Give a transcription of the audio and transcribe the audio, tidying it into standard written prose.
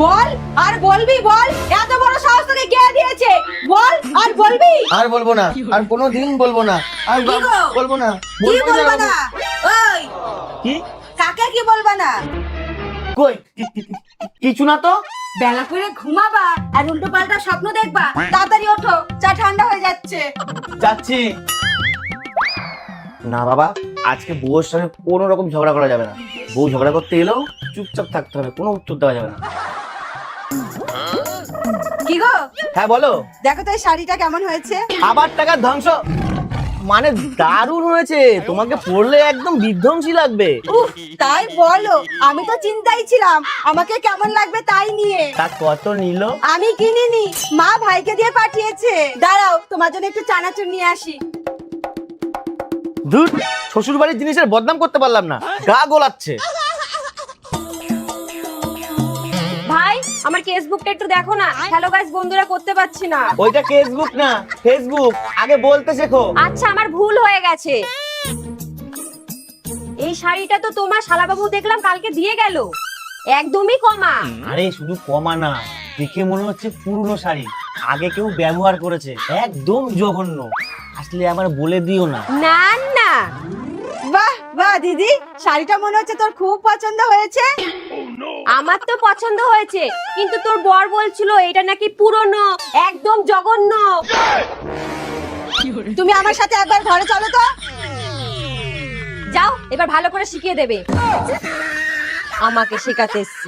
বল আর বলবি বল, এত বড় সাহস তোকে কে দিয়েছে? বল আর বলবি। আর বলবো না, আর কোনোদিন বলবো না, আর কি গো? বলবো না। কি বলবা না? ওই কি? কাকে কি বলবা না? কই কিছু না তো। বেলা করে ঘুমাবা আর উল্টো পাল্টা স্বপ্ন দেখবা। তাড়াতাড়ি ওঠো, চা ঠান্ডা হয়ে যাচ্ছে। যাচ্ছি। না বাবা, আজকে বউর সঙ্গে কোনো রকম ঝগড়া করা যাবে না। বউ ঝগড়া করতে এলেও চুপচাপ থাকতে হবে, কোনো উত্তর দেওয়া যাবে না। কি গো, হ্যাঁ বলো। দেখো তো এই শাড়িটা কেমন হয়েছে? আবার টাকার ধ্বংস। মানে দারুণ হয়েছে, তোমাকে পরলে একদম বিধ্বংসী লাগবে। উফ, তাই বলো? আমি তো চিন্তাই ছিলাম আমাকে কেমন লাগবে তাই নিয়ে। তা কত নিল? আমি কিনিনি, মা ভাইকে দিয়ে পাঠিয়েছে। দাঁড়াও, তোমার জন্য একটু চানাচুর নিয়ে আসি। ধুর, শ্বশুর বাড়ির জিনিসের বদনাম করতে পারলাম না, গা গোলাচ্ছে। ভাই, আমার ফেসবুকটা একটু দেখো না। হ্যালো গাইস বন্ধুরা করতে পারছি না। ওইটা ফেসবুক না, ফেসবুক। আগে বলতে শেখো। আচ্ছা, আমার ভুল হয়ে গেছে। এই শাড়িটা তো তোমার শালাবাবু দেখলাম কালকে দিয়ে গেল, একদমই কমা। আরে শুধু কমা না, দেখে মনে হচ্ছে পুরনো শাড়ি, আগে কেউ ব্যবহার করেছে। একদম জঘন্য। আসলে আমার বলে দিও না। না না, বাহ বাহ দিদি, শাড়িটা মনে হচ্ছে তোর খুব পছন্দ হয়েছে। আমার তো পছন্দ হয়েছে, কিন্তু তোর বর বলছিল এটা নাকি পুরনো, একদম জঘন্য। তুমি আমার সাথে একবার ঘরে চলো তো। যাও, এবার ভালো করে শিখিয়ে দেবে। আমাকে শেখাতে এসছি।